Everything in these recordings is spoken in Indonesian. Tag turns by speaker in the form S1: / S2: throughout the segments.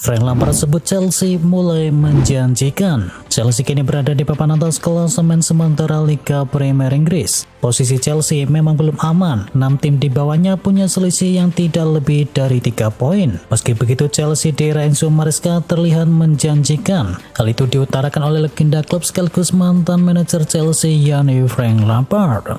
S1: Frank Lampard sebut Chelsea mulai menjanjikan. Chelsea kini berada di papan atas klasemen sementara Liga Premier Inggris. Posisi Chelsea memang belum aman. 6 tim di bawahnya punya selisih yang tidak lebih dari 3 poin. Meski begitu, Chelsea di era Enzo Maresca terlihat menjanjikan. Hal itu diutarakan oleh legenda klub sekaligus mantan manajer Chelsea yakni Frank Lampard.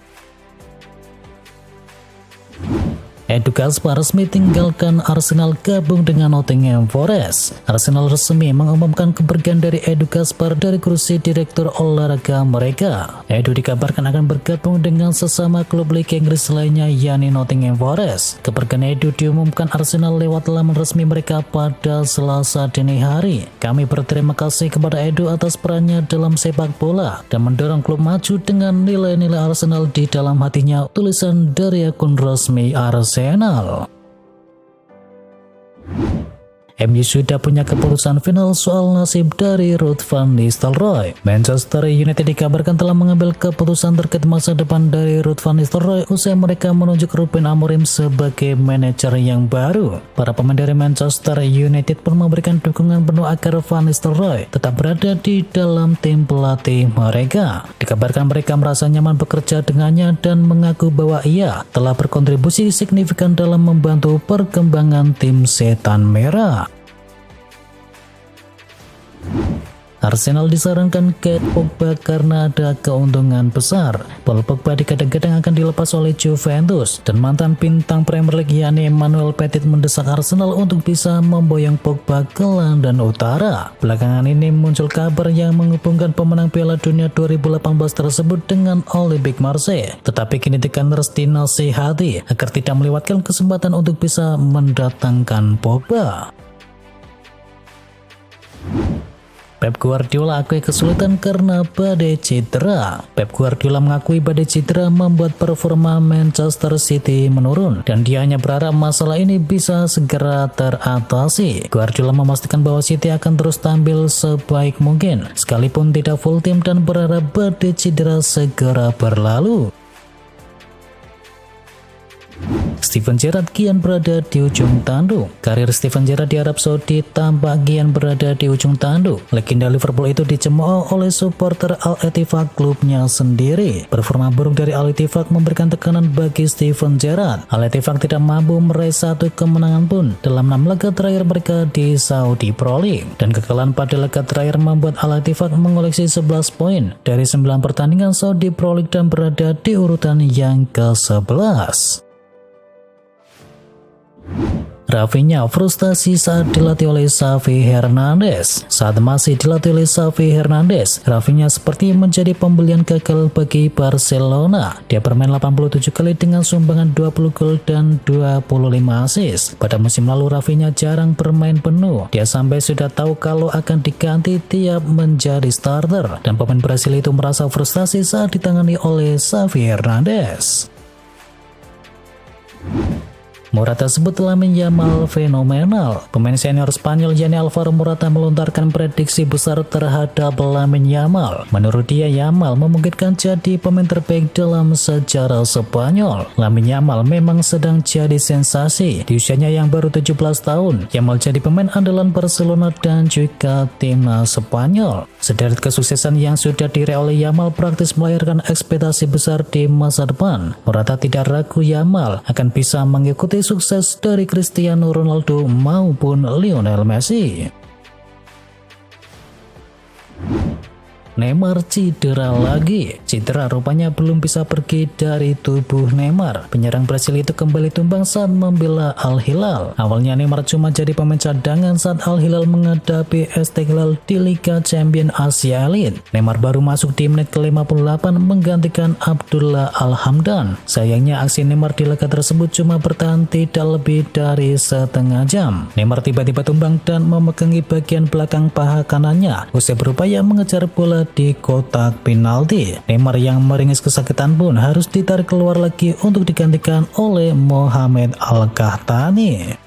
S1: Edu Gaspar resmi tinggalkan Arsenal gabung dengan Nottingham Forest. Arsenal resmi mengumumkan kepergian dari Edu Gaspar dari kursi direktur olahraga mereka. Edu dikabarkan akan bergabung dengan sesama klub Liga Inggris lainnya yakni Nottingham Forest. Kepergian Edu diumumkan Arsenal lewat laman resmi mereka pada Selasa dini hari. Kami berterima kasih kepada Edu atas perannya dalam sepak bola dan mendorong klub maju dengan nilai-nilai Arsenal di dalam hatinya, tulisan dari akun resmi Arsenal. MU sudah punya keputusan final soal nasib dari Ruud van Nistelrooy. Manchester United dikabarkan telah mengambil keputusan terkait masa depan dari Ruud van Nistelrooy usai mereka menunjuk Ruben Amorim sebagai manajer yang baru. Para pemain dari Manchester United pun memberikan dukungan penuh agar Van Nistelrooy tetap berada di dalam tim pelatih mereka. Dikabarkan mereka merasa nyaman bekerja dengannya dan mengaku bahwa ia telah berkontribusi signifikan dalam membantu perkembangan tim Setan Merah. Arsenal disarankan Kate Pogba karena ada keuntungan besar. Paul Pogba dikadang-kadang akan dilepas oleh Juventus dan mantan bintang Premier League yakni Emmanuel Petit mendesak Arsenal untuk bisa memboyong Pogba ke London Utara. Belakangan ini muncul kabar yang menghubungkan pemenang Piala Dunia 2018 tersebut dengan Olympique Marseille. Tetapi kini Gunners dinasihati agar tidak melewatkan kesempatan untuk bisa mendatangkan Pogba. Pep Guardiola akui kesulitan karena badai cedera. Pep Guardiola mengakui badai cedera membuat performa Manchester City menurun dan dia hanya berharap masalah ini bisa segera teratasi. Guardiola memastikan bahwa City akan terus tampil sebaik mungkin sekalipun tidak full tim dan berharap badai cedera segera berlalu. Steven Gerrard kian berada di ujung tanduk. Karir Steven Gerrard di Arab Saudi tampak kian berada di ujung tanduk. Legenda Liverpool itu dicemooh oleh supporter Al-Ettifaq klubnya sendiri. Performa buruk dari Al-Ettifaq memberikan tekanan bagi Steven Gerrard. Al-Ettifaq tidak mampu meraih satu kemenangan pun dalam 6 laga terakhir mereka di Saudi Pro League. Dan kekalahan pada laga terakhir membuat Al-Ettifaq mengoleksi 11 poin dari 9 pertandingan Saudi Pro League dan berada di urutan yang ke-11. Rafinha frustasi saat dilatih oleh Xavi Hernandez. Saat masih dilatih oleh Xavi Hernandez, Rafinha seperti menjadi pembelian gagal bagi Barcelona. Dia bermain 87 kali dengan sumbangan 20 gol dan 25 assist. Pada musim lalu Rafinha jarang bermain penuh. Dia sampai sudah tahu kalau akan diganti tiap menjadi starter. Dan pemain Brasil itu merasa frustasi saat ditangani oleh Xavi Hernandez. Morata sebut Lamine Yamal fenomenal. Pemain senior Spanyol yakni Alvaro Morata melontarkan prediksi besar terhadap Lamine Yamal. Menurut dia, Yamal memungkinkan jadi pemain terbaik dalam sejarah Spanyol. Lamine Yamal memang sedang jadi sensasi. Di usianya yang baru 17 tahun, Yamal jadi pemain andalan Barcelona dan juga timnas Spanyol. Sederet kesuksesan yang sudah diraih oleh Yamal praktis melahirkan ekspektasi besar di masa depan. Morata tidak ragu Yamal akan bisa mengikuti sukses dari Cristiano Ronaldo maupun Lionel Messi. Neymar cedera lagi. Cedera rupanya belum bisa pergi dari tubuh Neymar. Penyerang Brasil itu kembali tumbang saat membela Al Hilal. Awalnya Neymar cuma jadi pemain cadangan saat Al Hilal menghadapi Esteghlal di Liga Champions Asia Elite. Neymar baru masuk di menit ke-58 menggantikan Abdullah Al-Hamdan. Sayangnya aksi Neymar di laga tersebut cuma bertahan tidak lebih dari setengah jam. Neymar tiba-tiba tumbang dan memegangi bagian belakang paha kanannya usai berupaya mengejar bola di kotak penalti. Neymar yang meringis kesakitan pun harus ditarik keluar lagi untuk digantikan oleh Mohamed Al-Qahtani.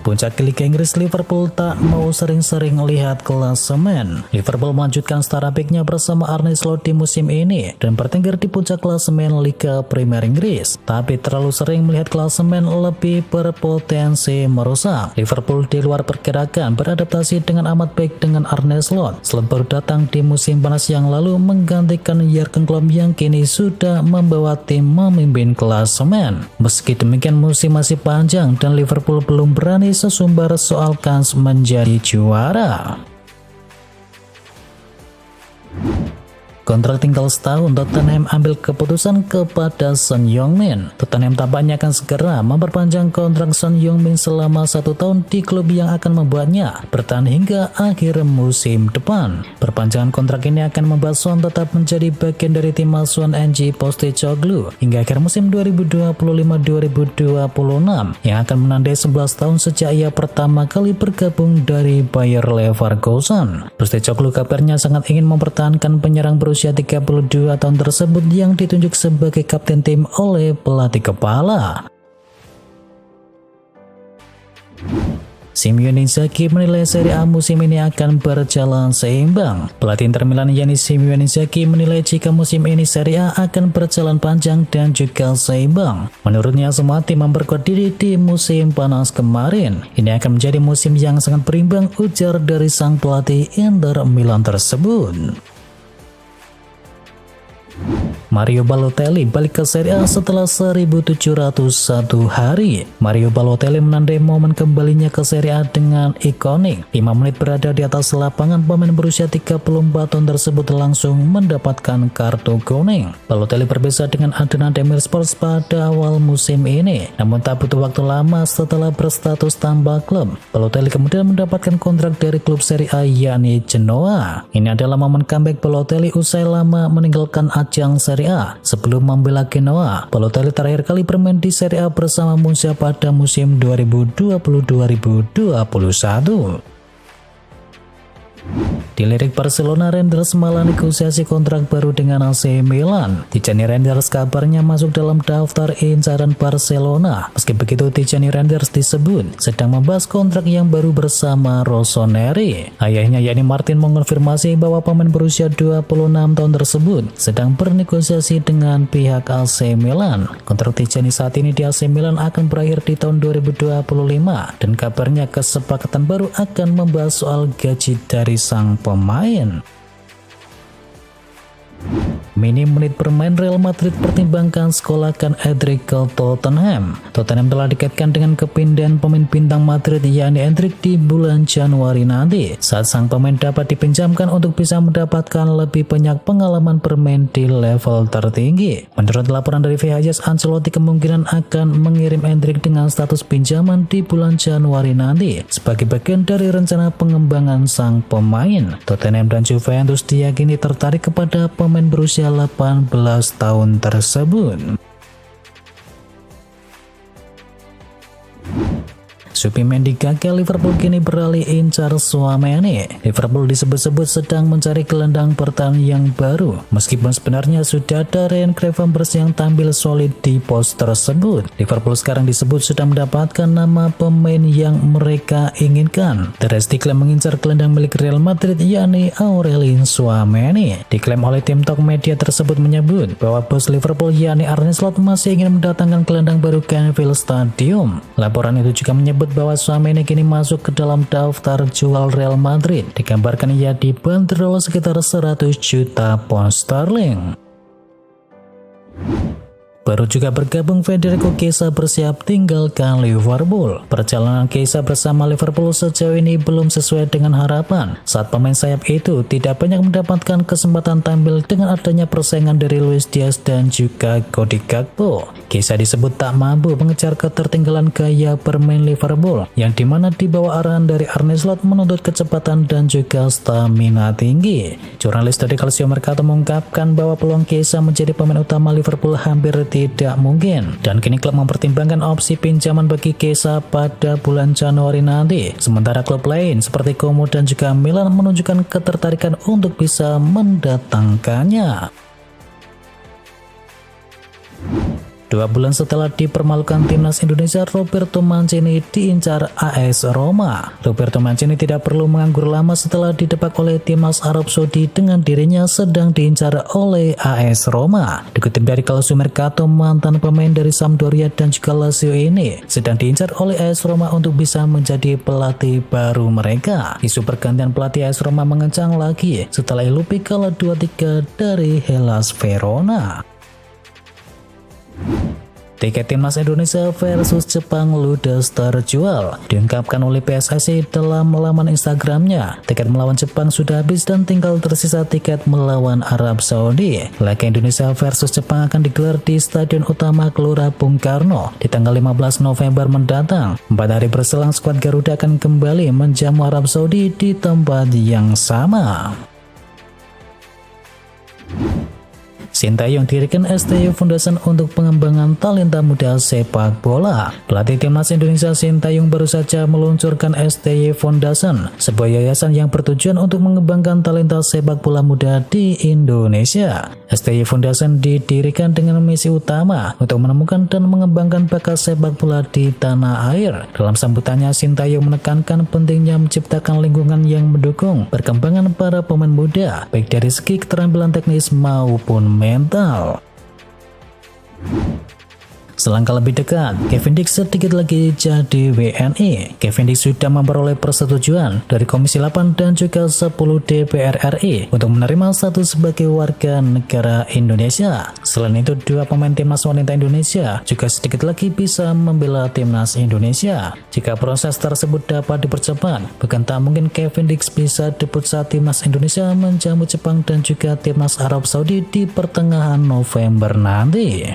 S1: puncak Liga Inggris, Liverpool tak mau sering-sering lihat klasemen. Liverpool melanjutkan start back-nya bersama Arne Slot di musim ini dan bertengger di puncak klasemen Liga Premier Inggris. Tapi terlalu sering melihat klasemen lebih berpotensi merusak. Liverpool di luar perkirakan beradaptasi dengan amat baik dengan Arne Slot. Slot baru datang di musim panas yang lalu menggantikan Jurgen Klopp yang kini sudah membawa tim memimpin klasemen. Meski demikian musim masih panjang dan Liverpool belum berani sesumbar soal kans menjadi juara. Kontrak tinggal setahun, Tottenham ambil keputusan kepada Son Heung-min. Tottenham tampaknya akan segera memperpanjang kontrak Son Heung-min selama 1 tahun di klub yang akan membuatnya bertahan hingga akhir musim depan. Perpanjangan kontrak ini akan membuat Son tetap menjadi bagian dari tim asuhan Ange Postecoglou hingga akhir musim 2025-2026 yang akan menandai 11 tahun sejak ia pertama kali bergabung dari Bayer Leverkusen. Postecoglou kabarnya sangat ingin mempertahankan penyerang berusia 32 tahun tersebut yang ditunjuk sebagai kapten tim oleh pelatih kepala. Simone Inzaghi menilai Serie A musim ini akan berjalan seimbang. Pelatih Inter Milan Simone Inzaghi menilai jika musim ini Serie A akan berjalan panjang dan juga seimbang. Menurutnya semua tim memperkuat diri di musim panas kemarin. Ini akan menjadi musim yang sangat berimbang, ujar dari sang pelatih Inter Milan tersebut. Mario Balotelli balik ke Serie A setelah 1701 hari. Mario Balotelli menandai momen kembalinya ke Serie A dengan ikonik. 5 menit berada di atas lapangan, pemain berusia 34 tahun tersebut langsung mendapatkan kartu kuning. Balotelli berbeda dengan Adnan Demirspor pada awal musim ini, namun tak butuh waktu lama setelah berstatus tambah klub. Balotelli kemudian mendapatkan kontrak dari klub Serie A yakni Genoa. Ini adalah momen comeback Balotelli usai lama meninggalkan ajang Serie A. Sebelum membela Genoa, Balotelli terakhir kali bermain di Serie A bersama Monza pada musim 2020-2021. Dilirik Barcelona, Randers malah negosiasi kontrak baru dengan AC Milan. Tijani Randers kabarnya masuk dalam daftar incaran Barcelona. Meski begitu, Tijani Randers disebut sedang membahas kontrak yang baru bersama Rossoneri. Ayahnya yakni Martin mengonfirmasi bahwa pemain berusia 26 tahun tersebut sedang bernegosiasi dengan pihak AC Milan. Kontrak Tijani saat ini di AC Milan akan berakhir di tahun 2025 dan kabarnya kesepakatan baru akan membahas soal gaji dari sang pemain. Minim menit bermain Real Madrid pertimbangkan sekolahkan Endrick ke Tottenham. Tottenham telah dikaitkan dengan kepindahan pemain bintang Madrid yakni Endrick di bulan Januari nanti, saat sang pemain dapat dipinjamkan untuk bisa mendapatkan lebih banyak pengalaman bermain di level tertinggi. Menurut laporan dari VHS, Ancelotti kemungkinan akan mengirim Endrick dengan status pinjaman di bulan Januari nanti sebagai bagian dari rencana pengembangan sang pemain. Tottenham dan Juventus diyakini tertarik kepada pemain berusia 18 tahun tersebut. Subimendi gagal, Liverpool kini beralih incar Tchouaméni. Liverpool disebut-sebut sedang mencari gelandang bertahan yang baru, meskipun sebenarnya sudah ada Ryan Gravenberch yang tampil solid di pos tersebut. Liverpool sekarang disebut sudah mendapatkan nama pemain yang mereka inginkan. The Reds diklaim mengincar gelandang milik Real Madrid yakni Aurelien Tchouaméni. Diklaim oleh tim Talk Media tersebut menyebut bahwa bos Liverpool yakni Arne Slot masih ingin mendatangkan gelandang baru ke Anfield Stadium. Laporan itu juga menyebut bahwa Tchouaméni kini masuk ke dalam daftar jual Real Madrid. Digambarkan ia dibanderol sekitar 100 juta pound sterling. Baru juga bergabung Federico Chiesa bersiap tinggalkan Liverpool. Perjalanan Chiesa bersama Liverpool sejauh ini belum sesuai dengan harapan, saat pemain sayap itu tidak banyak mendapatkan kesempatan tampil dengan adanya persaingan dari Luis Diaz dan juga Cody Gakpo. Chiesa disebut tak mampu mengejar ketertinggalan gaya bermain Liverpool, yang dimana di bawah arahan dari Arne Slot menuntut kecepatan dan juga stamina tinggi. Jurnalis dari Calcio Mercato mengungkapkan bahwa peluang Chiesa menjadi pemain utama Liverpool hampir tidak mungkin, dan kini klub mempertimbangkan opsi pinjaman bagi Chiesa pada bulan Januari nanti. Sementara klub lain seperti Como dan juga Milan menunjukkan ketertarikan untuk bisa mendatangkannya. 2 bulan setelah dipermalukan timnas Indonesia, Roberto Mancini diincar AS Roma. Roberto Mancini tidak perlu menganggur lama setelah didebak oleh timnas Arab Saudi dengan dirinya sedang diincar oleh AS Roma. Dikutip dari Calcio Mercato, mantan pemain dari Sampdoria dan juga Lazio ini sedang diincar oleh AS Roma untuk bisa menjadi pelatih baru mereka. Isu pergantian pelatih AS Roma mengencang lagi setelah Lupi kalah 2-3 dari Hellas Verona. Tiket timnas Indonesia versus Jepang ludes terjual. Diungkapkan oleh PSSI dalam laman Instagramnya, tiket melawan Jepang sudah habis dan tinggal tersisa tiket melawan Arab Saudi. Laga Indonesia versus Jepang akan digelar di Stadion Utama Gelora Bung Karno di tanggal 15 November mendatang. 4 hari berselang, skuad Garuda akan kembali menjamu Arab Saudi di tempat yang sama. Sintayong dirikan STY Foundation untuk pengembangan talenta muda sepak bola. Pelatih timnas Indonesia Sintayong baru saja meluncurkan STY Foundation, sebuah yayasan yang bertujuan untuk mengembangkan talenta sepak bola muda di Indonesia. STY Foundation didirikan dengan misi utama untuk menemukan dan mengembangkan bakat sepak bola di tanah air. Dalam sambutannya, Sintayong menekankan pentingnya menciptakan lingkungan yang mendukung perkembangan para pemain muda, baik dari segi keterampilan teknis maupun mental. Selangkah lebih dekat, Kevin Dix sedikit lagi jadi WNI. Kevin Dix sudah memperoleh persetujuan dari Komisi 8 dan juga 10 DPR RI untuk menerima status sebagai warga negara Indonesia. Selain itu, 2 pemain timnas wanita Indonesia juga sedikit lagi bisa membela timnas Indonesia. Jika proses tersebut dapat dipercepat, bukan tak mungkin Kevin Dix bisa debut saat timnas Indonesia menjamu Jepang dan juga timnas Arab Saudi di pertengahan November nanti.